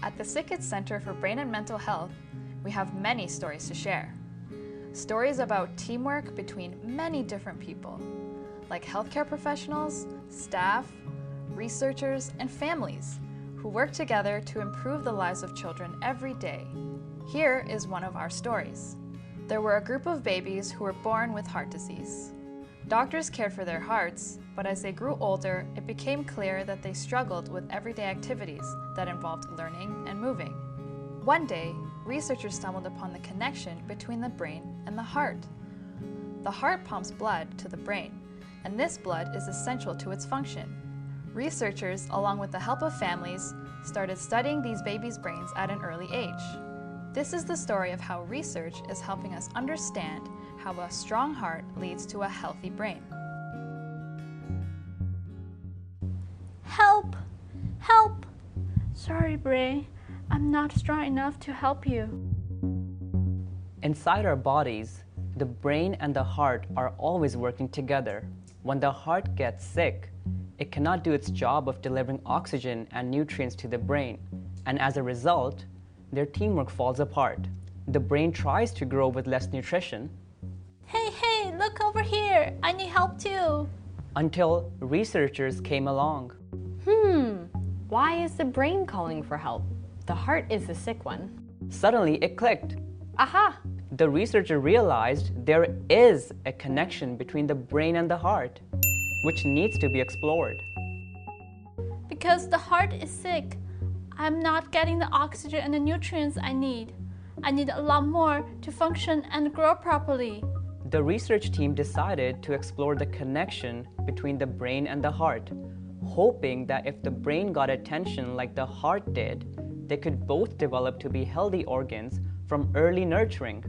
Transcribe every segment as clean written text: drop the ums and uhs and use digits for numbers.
At the SickKids Center for Brain and Mental Health, we have many stories to share. Stories about teamwork between many different people, like healthcare professionals, staff, researchers, and families who work together to improve the lives of children every day. Here is one of our stories. There were a group of babies who were born with heart disease. Doctors cared for their hearts, but as they grew older, it became clear that they struggled with everyday activities that involved learning and moving. One day, researchers stumbled upon the connection between the brain and the heart. The heart pumps blood to the brain, and this blood is essential to its function. Researchers, along with the help of families, started studying these babies' brains at an early age. This is the story of how research is helping us understand how a strong heart leads to a healthy brain. Help! Help! Sorry, Bray. I'm not strong enough to help you. Inside our bodies, the brain and the heart are always working together. When the heart gets sick, it cannot do its job of delivering oxygen and nutrients to the brain, and as a result, their teamwork falls apart. The brain tries to grow with less nutrition. Hey, look over here! I need help too! Until researchers came along. Why is the brain calling for help? The heart is the sick one. Suddenly it clicked. Aha! The researcher realized there is a connection between the brain and the heart, which needs to be explored. Because the heart is sick, I'm not getting the oxygen and the nutrients I need. I need a lot more to function and grow properly. The research team decided to explore the connection between the brain and the heart, hoping that if the brain got attention like the heart did, they could both develop to be healthy organs from early nurturing.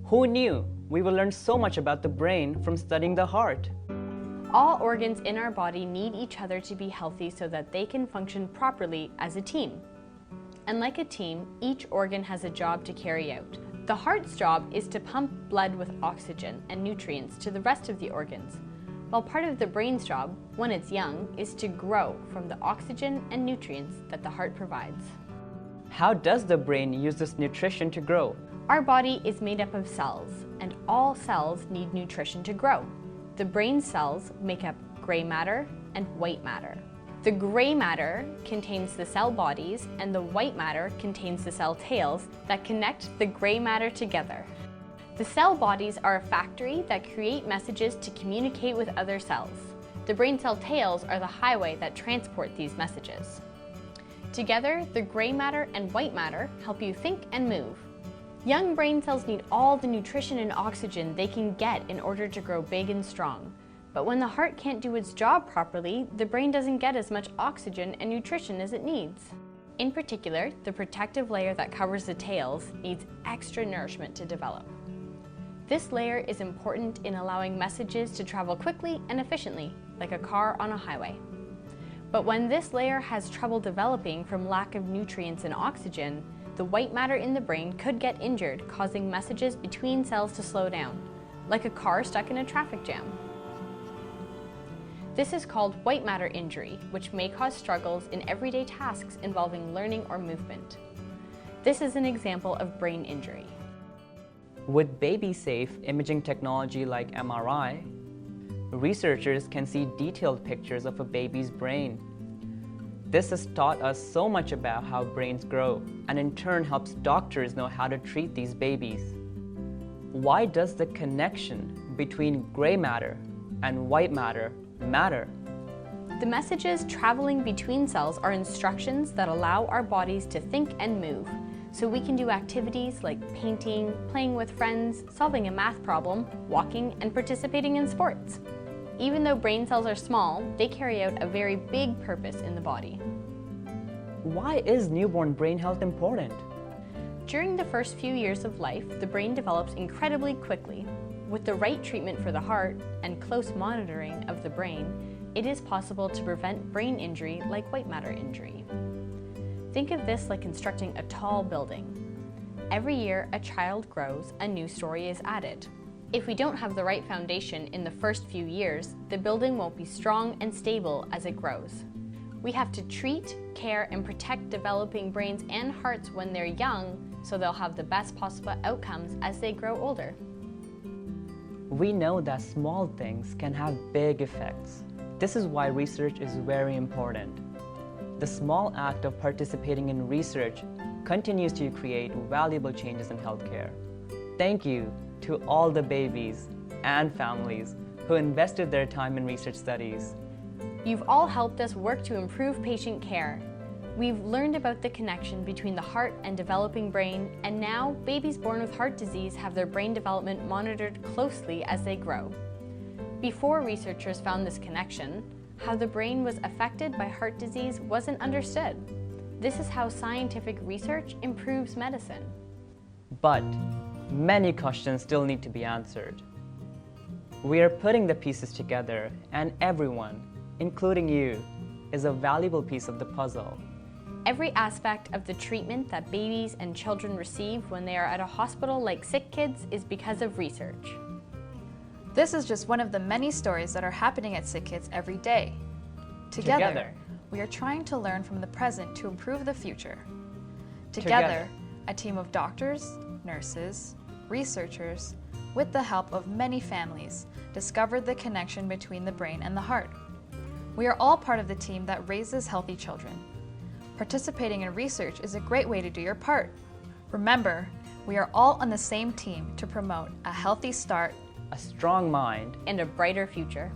Who knew we will learn so much about the brain from studying the heart? All organs in our body need each other to be healthy so that they can function properly as a team. And like a team, each organ has a job to carry out. The heart's job is to pump blood with oxygen and nutrients to the rest of the organs, while part of the brain's job, when it's young, is to grow from the oxygen and nutrients that the heart provides. How does the brain use this nutrition to grow? Our body is made up of cells, and all cells need nutrition to grow. The brain cells make up gray matter and white matter. The gray matter contains the cell bodies, and the white matter contains the cell tails that connect the gray matter together. The cell bodies are a factory that create messages to communicate with other cells. The brain cell tails are the highway that transport these messages. Together, the gray matter and white matter help you think and move. Young brain cells need all the nutrition and oxygen they can get in order to grow big and strong. But when the heart can't do its job properly, the brain doesn't get as much oxygen and nutrition as it needs. In particular, the protective layer that covers the tails needs extra nourishment to develop. This layer is important in allowing messages to travel quickly and efficiently, like a car on a highway. But when this layer has trouble developing from lack of nutrients and oxygen, the white matter in the brain could get injured, causing messages between cells to slow down, like a car stuck in a traffic jam. This is called white matter injury, which may cause struggles in everyday tasks involving learning or movement. This is an example of brain injury. With baby-safe imaging technology like MRI, researchers can see detailed pictures of a baby's brain. This has taught us so much about how brains grow, and in turn helps doctors know how to treat these babies. Why does the connection between gray matter and white matter matter? The messages traveling between cells are instructions that allow our bodies to think and move, so we can do activities like painting, playing with friends, solving a math problem, walking, and participating in sports. Even though brain cells are small, they carry out a very big purpose in the body. Why is newborn brain health important? During the first few years of life, the brain develops incredibly quickly. With the right treatment for the heart and close monitoring of the brain, it is possible to prevent brain injury like white matter injury. Think of this like constructing a tall building. Every year a child grows, a new story is added. If we don't have the right foundation in the first few years, the building won't be strong and stable as it grows. We have to treat, care, and protect developing brains and hearts when they're young so they'll have the best possible outcomes as they grow older. We know that small things can have big effects. This is why research is very important. The small act of participating in research continues to create valuable changes in healthcare. Thank you to all the babies and families who invested their time in research studies. You've all helped us work to improve patient care. We've learned about the connection between the heart and developing brain, and now babies born with heart disease have their brain development monitored closely as they grow. Before researchers found this connection, how the brain was affected by heart disease wasn't understood. This is how scientific research improves medicine. But many questions still need to be answered. We are putting the pieces together, and everyone, including you, is a valuable piece of the puzzle. Every aspect of the treatment that babies and children receive when they are at a hospital like SickKids is because of research. This is just one of the many stories that are happening at SickKids every day. Together, we are trying to learn from the present to improve the future. Together, a team of doctors, nurses, researchers, with the help of many families, discovered the connection between the brain and the heart. We are all part of the team that raises healthy children. Participating in research is a great way to do your part. Remember, we are all on the same team to promote a healthy start, A strong mind, and a brighter future.